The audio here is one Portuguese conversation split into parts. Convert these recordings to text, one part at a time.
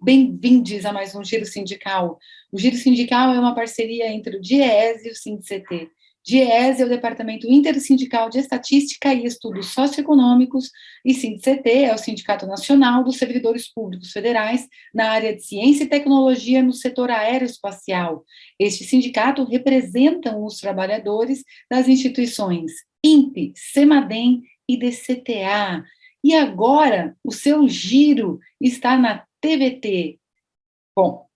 bem-vindos a mais um Giro Sindical. O Giro Sindical é uma parceria entre o DIEESE e o SINDICT. DIEESE é o Departamento Intersindical de Estatística e Estudos Socioeconômicos e SINDICT é o Sindicato Nacional dos Servidores Públicos Federais na área de Ciência e Tecnologia no setor aeroespacial. Este sindicato representa os trabalhadores das instituições INPE, CEMADEM e DCTA. E agora, o seu giro está na TVT. Bom,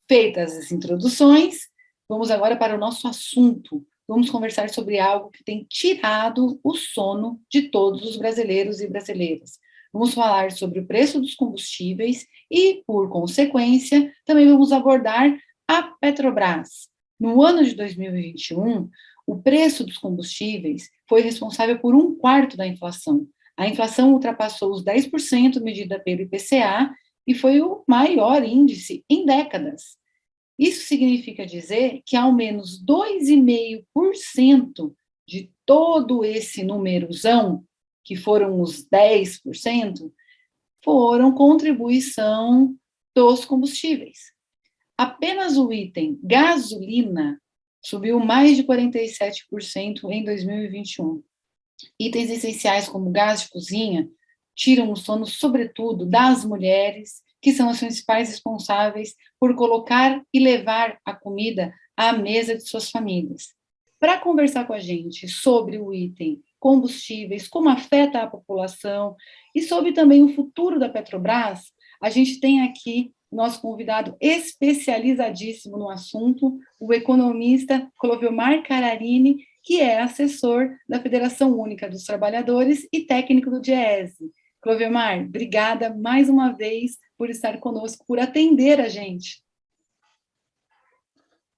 feitas as introduções, vamos agora para o nosso assunto. Vamos conversar sobre algo que tem tirado o sono de todos os brasileiros e brasileiras. Vamos falar sobre o preço dos combustíveis e, por consequência, também vamos abordar a Petrobras. No ano de 2021, o preço dos combustíveis foi responsável por 1/4 da inflação. A inflação ultrapassou os 10% medida pelo IPCA e foi o maior índice em décadas. Isso significa dizer que ao menos 2,5% de todo esse numerozão, que foram os 10%, foram contribuição dos combustíveis. Apenas o item gasolina subiu mais de 47% em 2021. Itens essenciais como gás de cozinha tiram o sono, sobretudo, das mulheres, que são as principais responsáveis por colocar e levar a comida à mesa de suas famílias. Para conversar com a gente sobre o item combustíveis, como afeta a população e sobre também o futuro da Petrobras, a gente tem aqui o nosso convidado especializadíssimo no assunto, o economista Cloviomar Cararini, que é assessor da Federação Única dos Trabalhadores e técnico do DIEESE. Cloviomar, obrigada mais uma vez por estar conosco, por atender a gente.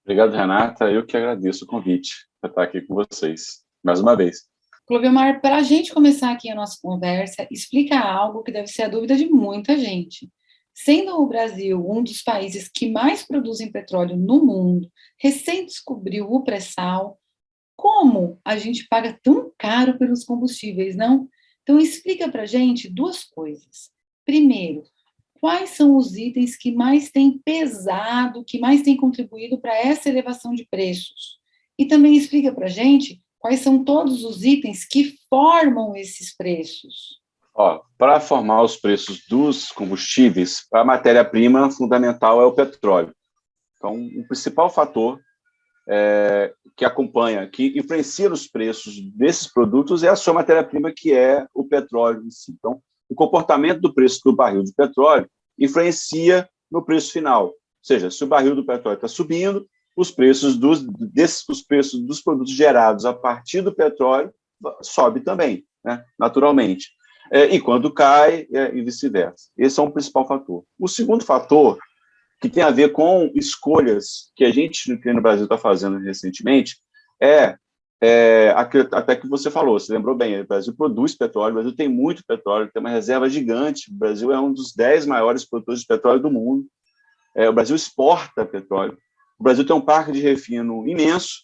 Obrigado, Renata. Eu que agradeço o convite para estar aqui com vocês, mais uma vez. Cloviomar, para a gente começar aqui a nossa conversa, explica algo que deve ser a dúvida de muita gente. Sendo o Brasil um dos países que mais produzem petróleo no mundo, recém descobriu o pré-sal, como a gente paga tão caro pelos combustíveis, não? Então, explica para a gente duas coisas. Primeiro, quais são os itens que mais têm pesado, que mais têm contribuído para essa elevação de preços? E também explica para a gente quais são todos os itens que formam esses preços. Para formar os preços dos combustíveis, a matéria-prima fundamental é o petróleo. Então, o principal fator que acompanha, que influencia nos preços desses produtos é a sua matéria-prima, que é o petróleo em si. Então, o comportamento do preço do barril de petróleo influencia no preço final. Ou seja, se o barril do petróleo está subindo, os preços dos produtos gerados a partir do petróleo sobe também, né, naturalmente. E quando cai, e vice-versa. Esse é um principal fator. O segundo fator, que tem a ver com escolhas que a gente aqui no Brasil está fazendo recentemente, até que você falou, você lembrou bem, o Brasil produz petróleo, o Brasil tem muito petróleo, tem uma reserva gigante, o Brasil é um dos 10 maiores produtores de petróleo do mundo, o Brasil exporta petróleo, o Brasil tem um parque de refino imenso,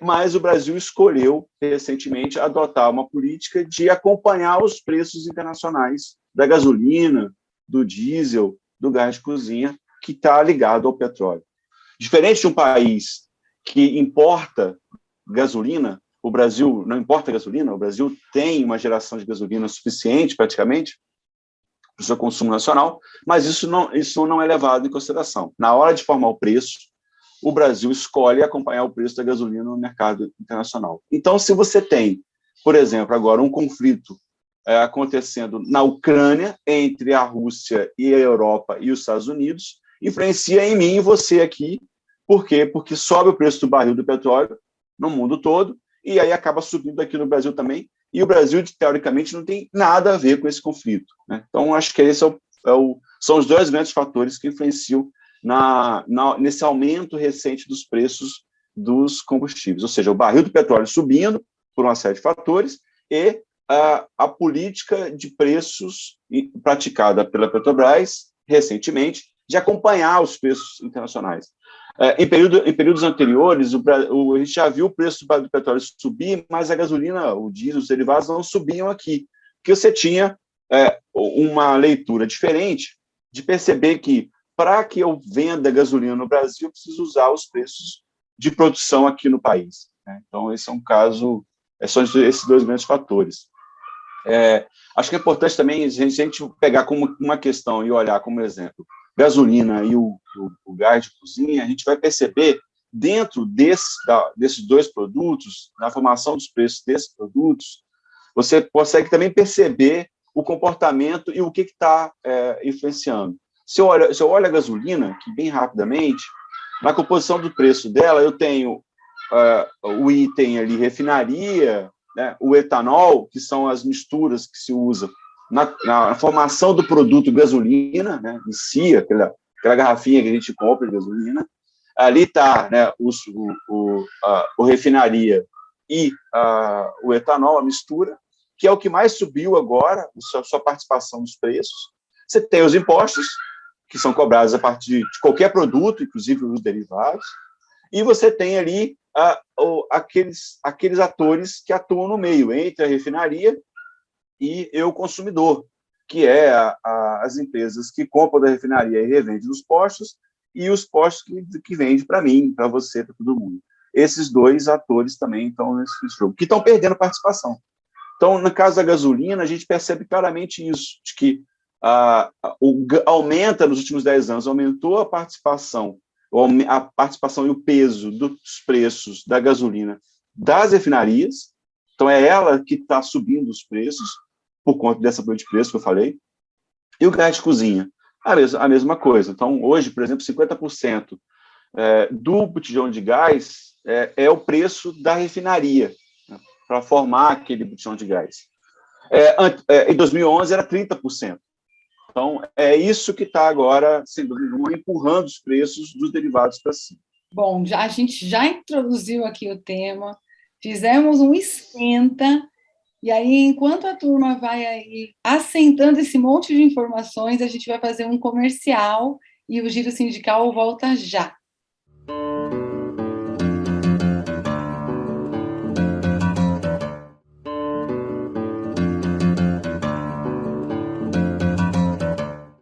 mas o Brasil escolheu recentemente adotar uma política de acompanhar os preços internacionais da gasolina, do diesel, do gás de cozinha, que está ligado ao petróleo. Diferente de um país que importa gasolina, o Brasil não importa gasolina, o Brasil tem uma geração de gasolina suficiente, praticamente, para o seu consumo nacional, mas isso não é levado em consideração. Na hora de formar o preço, o Brasil escolhe acompanhar o preço da gasolina no mercado internacional. Então, se você tem, por exemplo, agora um conflito acontecendo na Ucrânia, entre a Rússia e a Europa e os Estados Unidos, influencia em mim e você aqui. Por quê? Porque sobe o preço do barril do petróleo no mundo todo, e aí acaba subindo aqui no Brasil também, e o Brasil, teoricamente, não tem nada a ver com esse conflito, né? Então, acho que esse são os dois grandes fatores que influenciam nesse aumento recente dos preços dos combustíveis, ou seja, o barril do petróleo subindo por uma série de fatores e a política de preços praticada pela Petrobras recentemente de acompanhar os preços internacionais. Em períodos anteriores, a gente já viu o preço do petróleo subir, mas a gasolina, o diesel, os derivados não subiam aqui, porque você tinha uma leitura diferente de perceber que, para que eu venda gasolina no Brasil, eu preciso usar os preços de produção aqui no país, né? Então, esse é um caso, são esses dois grandes fatores. Acho que é importante também a gente pegar como uma questão e olhar como exemplo gasolina e o gás de cozinha. A gente vai perceber, dentro desses dois produtos, na formação dos preços desses produtos, você consegue também perceber o comportamento e o que está influenciando. Se eu olho a gasolina, que bem rapidamente, na composição do preço dela, eu tenho o item ali, refinaria, né, o etanol, que são as misturas que se usa na formação do produto gasolina, né, em si, aquela garrafinha que a gente compra de gasolina. Ali está, né, o refinaria e o etanol, a mistura, que é o que mais subiu agora, sua participação nos preços. Você tem os impostos, que são cobrados a partir de qualquer produto, inclusive os derivados, e você tem ali aqueles atores que atuam no meio, entre a refinaria e o consumidor, que é as empresas que compram da refinaria e revendem nos postos, e os postos que vendem para mim, para você, para todo mundo. Esses dois atores também estão nesse jogo, que estão perdendo participação. Então, no caso da gasolina, a gente percebe claramente isso, de que aumenta nos últimos 10 anos, aumentou a participação e o peso dos preços da gasolina das refinarias. Então, é ela que está subindo os preços, por conta dessa política de preço que eu falei. E o gás de cozinha, a mesma coisa. Então, hoje, por exemplo, 50% do botijão de gás é o preço da refinaria, né, para formar aquele botijão de gás. Em 2011, era 30%. Então, é isso que está agora, sem dúvida nenhuma, empurrando os preços dos derivados para cima. Bom, a gente já introduziu aqui o tema, fizemos um esquenta, e aí, enquanto a turma vai aí assentando esse monte de informações, a gente vai fazer um comercial e o Giro Sindical volta já.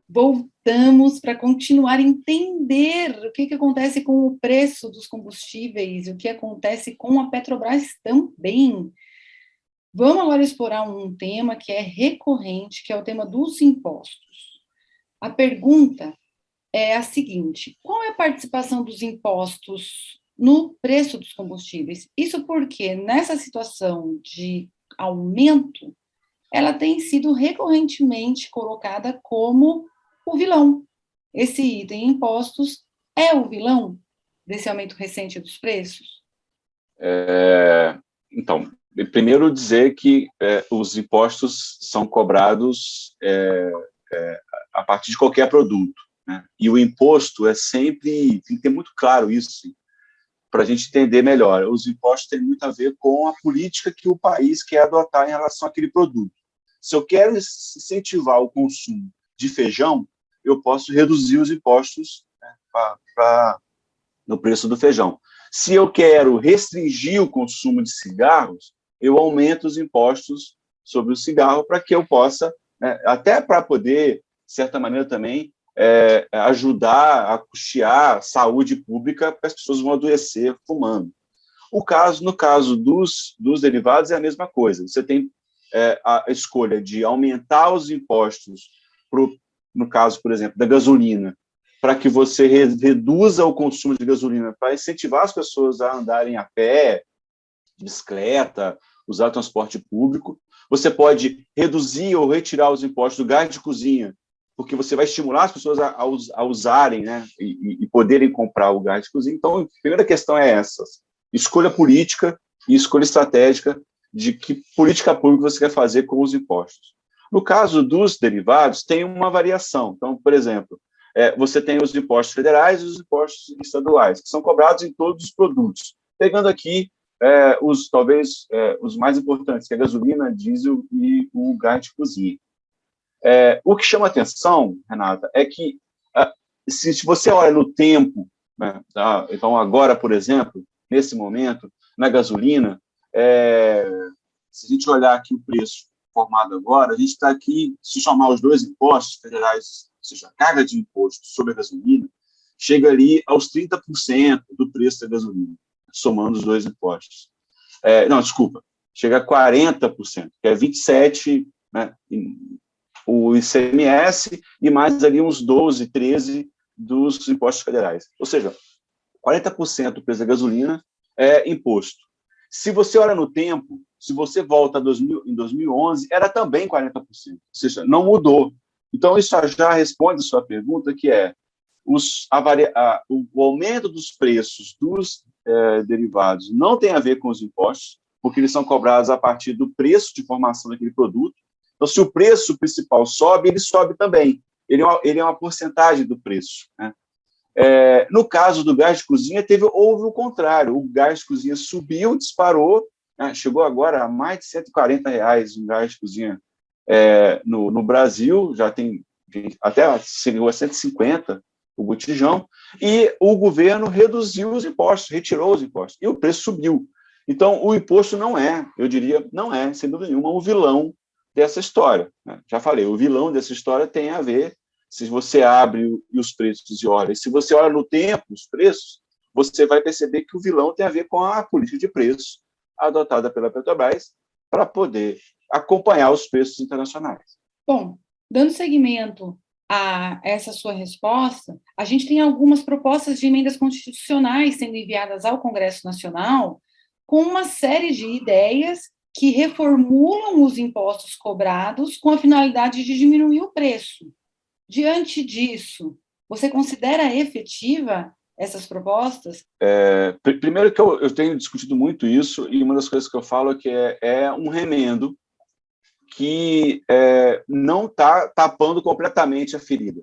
Voltamos para continuar a entender o que acontece com o preço dos combustíveis, o que acontece com a Petrobras também. Vamos agora explorar um tema que é recorrente, que é o tema dos impostos. A pergunta é a seguinte: qual é a participação dos impostos no preço dos combustíveis? Isso porque, nessa situação de aumento, ela tem sido recorrentemente colocada como o vilão. Esse item impostos é o vilão desse aumento recente dos preços? Então, primeiro dizer que os impostos são cobrados a partir de qualquer produto, né? E o imposto tem que ter muito claro isso, para a gente entender melhor. Os impostos têm muito a ver com a política que o país quer adotar em relação àquele produto. Se eu quero incentivar o consumo de feijão, eu posso reduzir os impostos, né, no preço do feijão. Se eu quero restringir o consumo de cigarros, eu aumento os impostos sobre o cigarro para que eu possa, né, até para poder, de certa maneira também, ajudar a custear saúde pública, porque as pessoas vão adoecer fumando. No caso dos derivados, é a mesma coisa. Você tem a escolha de aumentar os impostos, no caso, por exemplo, da gasolina, para que você reduza o consumo de gasolina, para incentivar as pessoas a andarem a pé, de bicicleta, usar transporte público. Você pode reduzir ou retirar os impostos do gás de cozinha, porque você vai estimular as pessoas a usarem, né, e poderem comprar o gás de cozinha. Então, a primeira questão é essa: escolha política e escolha estratégica de que política pública você quer fazer com os impostos. No caso dos derivados, tem uma variação. Então, por exemplo, você tem os impostos federais e os impostos estaduais, que são cobrados em todos os produtos. Pegando aqui talvez os mais importantes, que é a gasolina, diesel e o gás de cozinha. O que chama atenção, Renata, é que se você olha no tempo, né, tá? Então agora, por exemplo, nesse momento, na gasolina, se a gente olhar aqui o preço formado agora, a gente está aqui, se somar os dois impostos federais seja, a carga de imposto sobre a gasolina, chega ali aos 30% do preço da gasolina, somando os dois impostos. Não, desculpa, chega a 40%, que é 27%, né, o ICMS e mais ali uns 12, 13% dos impostos federais. Ou seja, 40% do preço da gasolina é imposto. Se você olha no tempo, se você volta em 2011, era também 40%, ou seja, não mudou. Então, isso já responde a sua pergunta, que é o aumento dos preços dos derivados não tem a ver com os impostos, porque eles são cobrados a partir do preço de formação daquele produto. Então, se o preço principal sobe, ele sobe também. Ele é uma porcentagem do preço, né? No caso do gás de cozinha, houve o contrário. O gás de cozinha subiu, disparou, né? Chegou agora a mais de R$140 um gás de cozinha no Brasil, já tem até chegou a 150 o botijão, e o governo reduziu os impostos, retirou os impostos, e o preço subiu. Então, o imposto eu diria, não é, sem dúvida nenhuma, o vilão dessa história, né? Já falei, o vilão dessa história tem a ver, se você abre os preços e olha, se você olha no tempo os preços, você vai perceber que o vilão tem a ver com a política de preços adotada pela Petrobras para poder acompanhar os preços internacionais. Bom, dando seguimento a essa sua resposta, a gente tem algumas propostas de emendas constitucionais sendo enviadas ao Congresso Nacional com uma série de ideias que reformulam os impostos cobrados com a finalidade de diminuir o preço. Diante disso, você considera efetiva essas propostas? Primeiro que eu tenho discutido muito isso, e uma das coisas que eu falo é que é um remendo que não está tapando completamente a ferida.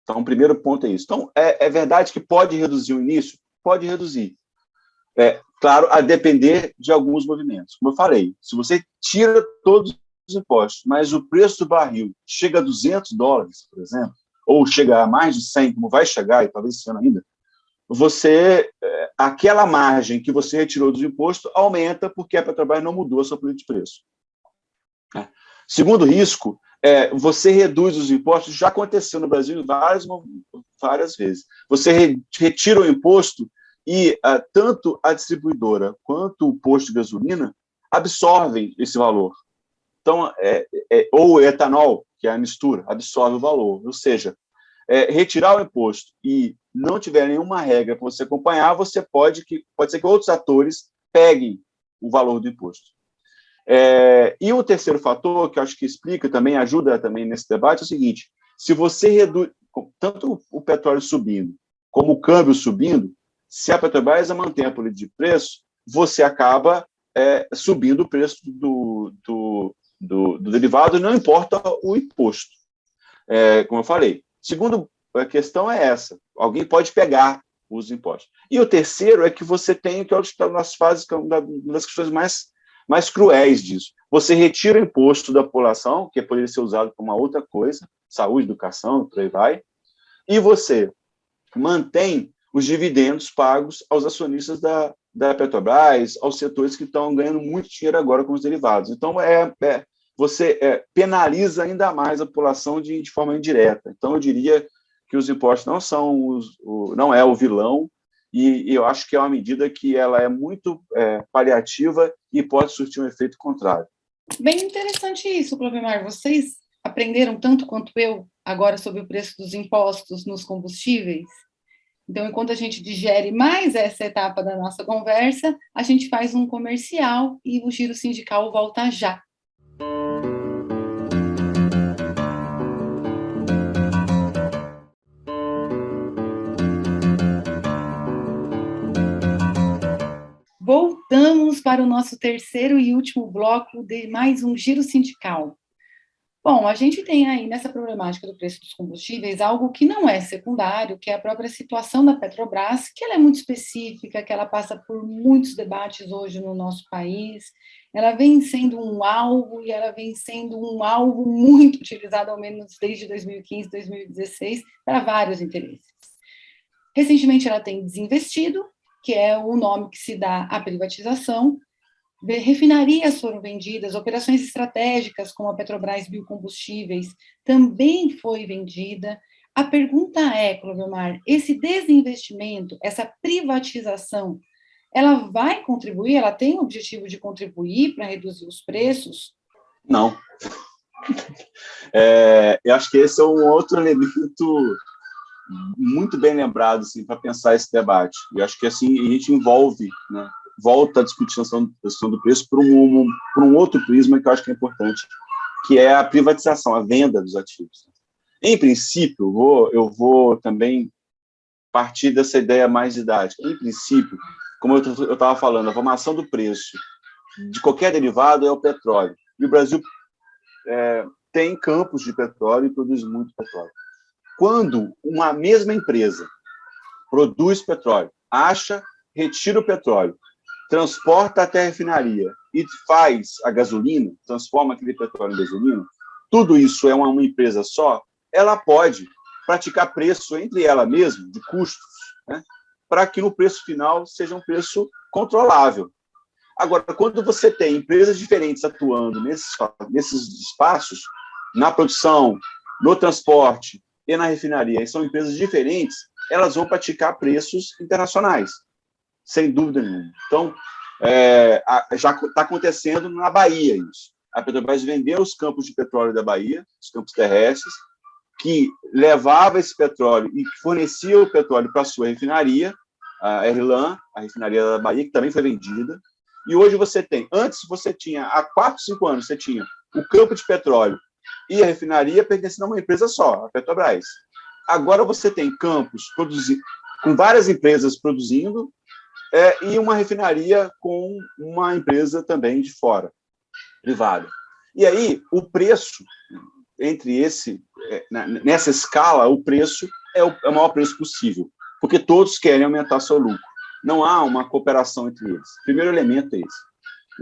Então, o primeiro ponto é isso. Então, é verdade que pode reduzir o início? Pode reduzir. Claro, a depender de alguns movimentos. Como eu falei, se você tira todos os impostos, mas o preço do barril chega a $200, por exemplo, ou chega a mais de 100, como vai chegar, e talvez esse ano ainda, aquela margem que você retirou dos impostos aumenta porque a Petrobras não mudou a sua política de preço. Segundo risco, você reduz os impostos, já aconteceu no Brasil várias vezes. Você retira o imposto e tanto a distribuidora quanto o posto de gasolina absorvem esse valor. Então, ou o etanol, que é a mistura, absorve o valor. Ou seja, retirar o imposto e não tiver nenhuma regra para você acompanhar, pode ser que outros atores peguem o valor do imposto. E o terceiro fator, que eu acho que explica também, ajuda também nesse debate, é o seguinte: se você reduz, tanto o petróleo subindo, como o câmbio subindo, se a Petrobras mantém a política de preço, você acaba subindo o preço do derivado, não importa o imposto. Como eu falei. Segundo, a questão é essa: alguém pode pegar os impostos. E o terceiro é que você tem, que está nas fases, que é uma das questões mais cruéis disso. Você retira o imposto da população, que poderia ser usado para uma outra coisa, saúde, educação, por aí vai, e você mantém os dividendos pagos aos acionistas da Petrobras, aos setores que estão ganhando muito dinheiro agora com os derivados. Então, você penaliza ainda mais a população de forma indireta. Então, eu diria que os impostos não é o vilão, e eu acho que é uma medida que ela é muito paliativa e pode surtir um efeito contrário. Bem interessante isso, Clovemar. Vocês aprenderam tanto quanto eu agora sobre o preço dos impostos nos combustíveis? Então, enquanto a gente digere mais essa etapa da nossa conversa, a gente faz um comercial e o Giro Sindical volta já. Voltamos para o nosso terceiro e último bloco de mais um Giro Sindical. Bom, a gente tem aí nessa problemática do preço dos combustíveis algo que não é secundário, que é a própria situação da Petrobras, que ela é muito específica, que ela passa por muitos debates hoje no nosso país. Ela vem sendo um alvo, e ela vem sendo um alvo muito utilizado, ao menos desde 2015, 2016, para vários interesses. Recentemente, ela tem desinvestido, que é o nome que se dá à privatização. Refinarias foram vendidas, operações estratégicas como a Petrobras Biocombustíveis também foi vendida, A pergunta é, Clodomar, esse desinvestimento, essa privatização, ela vai contribuir, ela tem o objetivo de contribuir para reduzir os preços? Não. Eu acho que esse é um outro elemento muito bem lembrado assim, para pensar esse debate. E acho que assim a gente envolve, né, volta a discutir a questão do preço para um outro prisma que eu acho que é importante, que é a privatização, a venda dos ativos. Em princípio, eu vou também partir dessa ideia mais didática. Em princípio, como eu estava falando, a formação do preço de qualquer derivado é o petróleo. E o Brasil tem campos de petróleo e produz muito petróleo. Quando uma mesma empresa produz petróleo, retira o petróleo, transporta até a refinaria e faz a gasolina, transforma aquele petróleo em gasolina, tudo isso é uma empresa só, ela pode praticar preço entre ela mesma, de custos, né, para que no preço final seja um preço controlável. Agora, quando você tem empresas diferentes atuando nesses espaços, na produção, no transporte e na refinaria, e são empresas diferentes, elas vão praticar preços internacionais, sem dúvida nenhuma. Então, já está acontecendo na Bahia isso. A Petrobras vendeu os campos de petróleo da Bahia, os campos terrestres, que levava esse petróleo e fornecia o petróleo para a sua refinaria, a Erlan, a refinaria da Bahia, que também foi vendida. E hoje antes você tinha, há 4, 5 anos, você tinha o campo de petróleo e a refinaria pertencendo a uma empresa só, a Petrobras. Agora você tem campos com várias empresas produzindo e uma refinaria com uma empresa também de fora, privada. E aí, o preço, nessa escala, o preço é o maior preço possível, porque todos querem aumentar seu lucro. Não há uma cooperação entre eles. O primeiro elemento é esse.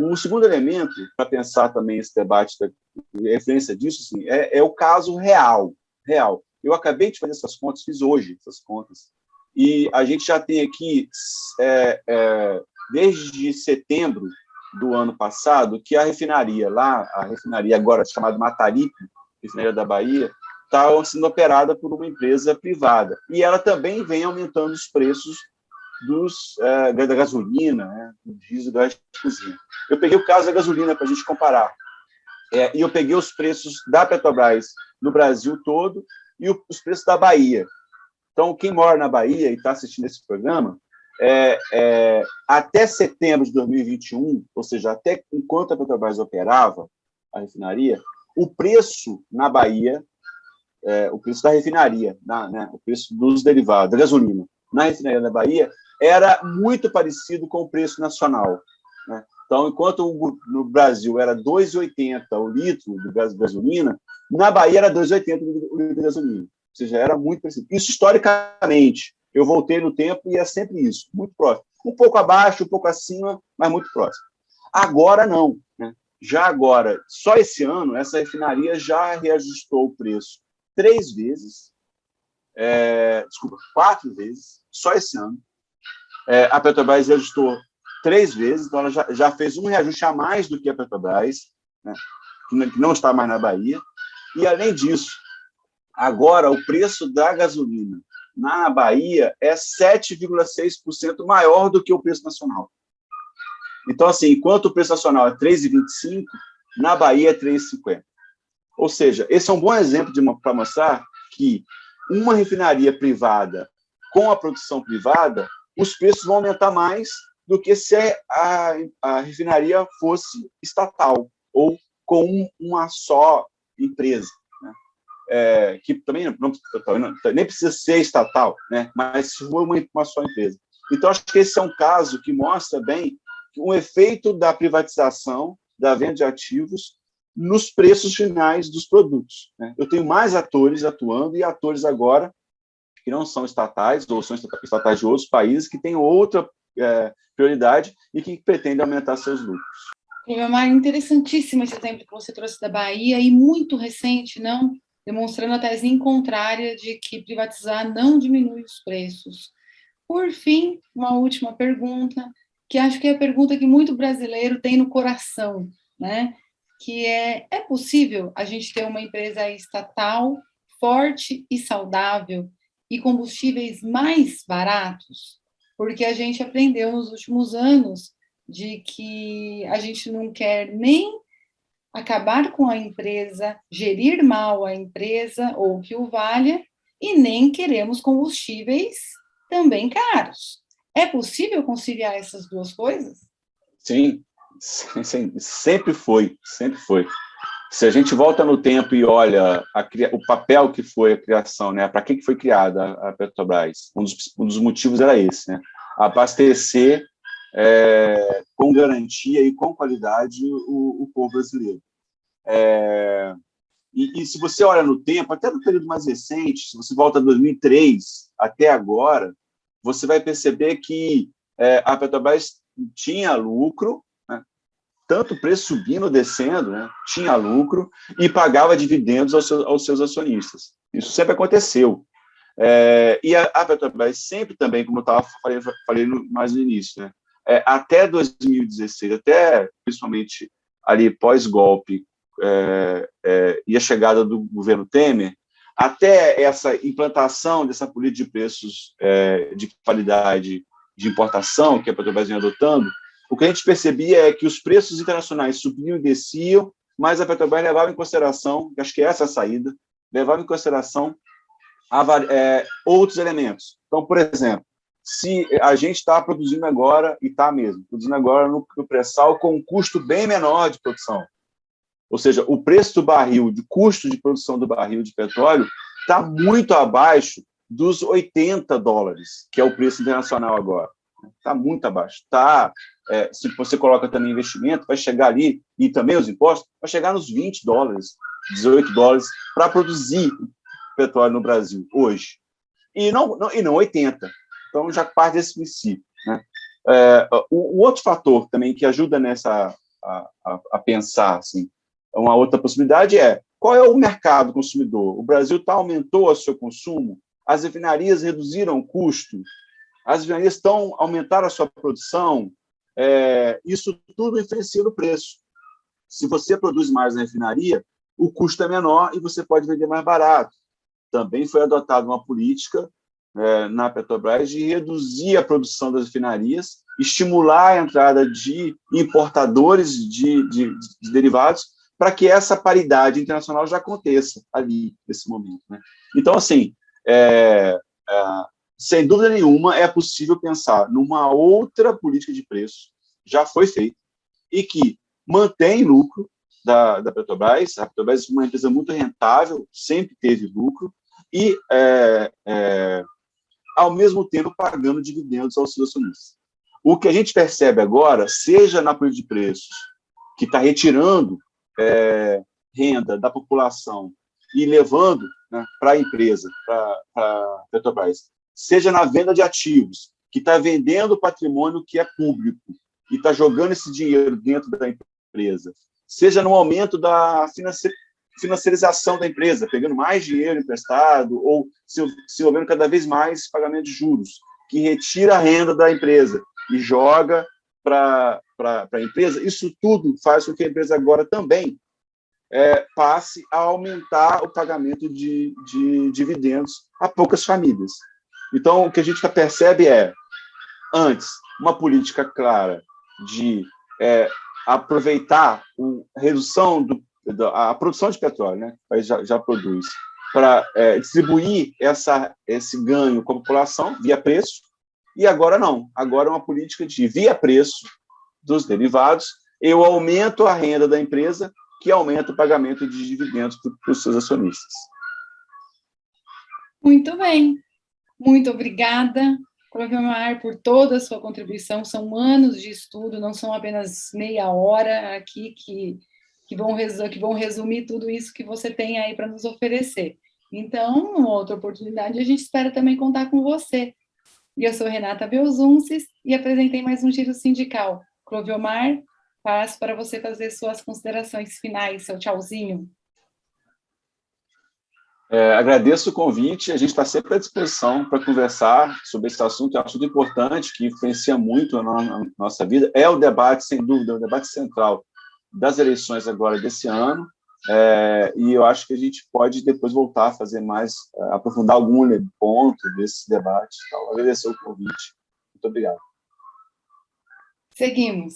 O segundo elemento, para pensar também esse debate, a referência disso, assim, é o caso real. Eu acabei de fazer essas contas, fiz hoje essas contas, e a gente já tem aqui, desde setembro do ano passado, que a refinaria agora chamada Mataripe, refinaria da Bahia, está sendo operada por uma empresa privada. E ela também vem aumentando os preços da gasolina, né, do diesel, do gás de cozinha. Eu peguei o caso da gasolina para a gente comparar. E eu peguei os preços da Petrobras no Brasil todo e os preços da Bahia. Então, quem mora na Bahia e está assistindo esse programa, até setembro de 2021, ou seja, até enquanto a Petrobras operava a refinaria, o preço na Bahia, o preço da refinaria, o preço dos derivados, da gasolina, na refinaria da Bahia, era muito parecido com o preço nacional. Né? Então, enquanto no Brasil era R$ 2,80 o litro de gasolina, na Bahia era R$ 2,80 o litro de gasolina. Ou seja, era muito parecido. Isso historicamente. Eu voltei no tempo e é sempre isso, muito próximo. Um pouco abaixo, um pouco acima, mas muito próximo. Agora não. Né? Já agora, só esse ano, essa refinaria já reajustou o preço 3 vezes, 4 vezes, só esse ano. A Petrobras reajustou 3 vezes, então ela já fez um reajuste a mais do que a Petrobras, né, que não está mais na Bahia. E, além disso, agora o preço da gasolina na Bahia é 7,6% maior do que o preço nacional. Então, assim, enquanto o preço nacional é 3,25, na Bahia é 3,50. Ou seja, esse é um bom exemplo para mostrar que uma refinaria privada com a produção privada, os preços vão aumentar mais do que se a refinaria fosse estatal ou com uma só empresa, né? Que também nem precisa ser estatal, né? Mas se for uma só empresa. Então, acho que esse é um caso que mostra bem um efeito da privatização, da venda de ativos, nos preços finais dos produtos. Né? Eu tenho mais atores atuando e atores agora que não são estatais ou são estatais de outros países que têm outra prioridade e que pretendem aumentar seus lucros. É interessantíssimo esse exemplo que você trouxe da Bahia e muito recente, não? Demonstrando a tese contrária de que privatizar não diminui os preços. Por fim, uma última pergunta, que acho que é a pergunta que muito brasileiro tem no coração, né? Que é possível a gente ter uma empresa estatal forte e saudável e combustíveis mais baratos? Porque a gente aprendeu nos últimos anos de que a gente não quer nem acabar com a empresa, gerir mal a empresa ou que o valha, e nem queremos combustíveis também caros. É possível conciliar essas duas coisas? Sim, sim, sempre foi, sempre foi. Se a gente volta no tempo e olha o papel que foi a criação, né? Para que foi criada a Petrobras? Um dos motivos era esse, né? Abastecer com garantia e com qualidade o povo brasileiro. E se você olha no tempo, até no período mais recente, se você volta de 2003 até agora, você vai perceber que a Petrobras tinha lucro, né? Tanto o preço subindo ou descendo, né? Tinha lucro e pagava dividendos aos seus acionistas. Isso sempre aconteceu. E a Petrobras sempre também, como eu falei mais no início, né? Até 2016, até principalmente ali pós-golpe, e a chegada do governo Temer, até essa implantação dessa política de preços de qualidade de importação que a Petrobras vem adotando, o que a gente percebia é que os preços internacionais subiam e desciam, mas a Petrobras levava em consideração, acho que essa é a saída, levava em consideração outros elementos. Então, por exemplo, se a gente está produzindo agora, e está mesmo, produzindo agora no pré-sal com um custo bem menor de produção, ou seja, o preço do barril, de custo de produção do barril de petróleo, está muito abaixo dos $80, que é o preço internacional agora. Está muito abaixo. Se você coloca também investimento, vai chegar ali, e também os impostos, vai chegar nos $20, $18, para produzir petróleo no Brasil, hoje. E não 80. Então, já parte desse princípio, né? O outro fator também que ajuda a pensar, assim, uma outra possibilidade qual é o mercado consumidor? O Brasil aumentou o seu consumo? As refinarias reduziram o custo? As refinarias aumentaram a sua produção? Isso tudo influencia no preço. Se você produz mais na refinaria, o custo é menor e você pode vender mais barato. Também foi adotada uma política na Petrobras de reduzir a produção das refinarias, estimular a entrada de importadores de derivados para que essa paridade internacional já aconteça ali, nesse momento, né? Então, assim, sem dúvida nenhuma, é possível pensar numa outra política de preço, já foi feita, e que mantém lucro da Petrobras. A Petrobras é uma empresa muito rentável, sempre teve lucro, e, ao mesmo tempo, pagando dividendos aos seus acionistas. O que a gente percebe agora, seja na política de preços, que está retirando renda da população e levando, né, para a empresa, para a Petrobras, seja na venda de ativos, que está vendendo patrimônio que é público e está jogando esse dinheiro dentro da empresa, seja no aumento da financiarização da empresa, pegando mais dinheiro emprestado ou se envolvendo cada vez mais em pagamento de juros, que retira a renda da empresa e joga para a empresa. Isso tudo faz com que a empresa agora também passe a aumentar o pagamento de dividendos a poucas famílias. Então, o que a gente percebe antes, uma política clara de aproveitar a redução a produção de petróleo, né? O país já produz, para distribuir esse ganho com a população via preço, e agora não. Agora é uma política de via preço dos derivados, eu aumento a renda da empresa, que aumenta o pagamento de dividendos para os seus acionistas. Muito bem. Muito obrigada, Clovemar, por toda a sua contribuição. São anos de estudo, não são apenas meia hora aqui que vão resumir tudo isso que você tem aí para nos oferecer. Então, numa outra oportunidade, a gente espera também contar com você. E eu sou Renata Belzunces e apresentei mais um Giro Sindical. Clovemar, passo para você fazer suas considerações finais, seu tchauzinho. Agradeço o convite, a gente está sempre à disposição para conversar sobre esse assunto, é um assunto importante, que influencia muito na nossa vida, é o debate, sem dúvida, o debate central das eleições agora desse ano, E eu acho que a gente pode depois voltar a fazer mais, aprofundar algum ponto desse debate. Agradecer o convite. Muito obrigado. Seguimos.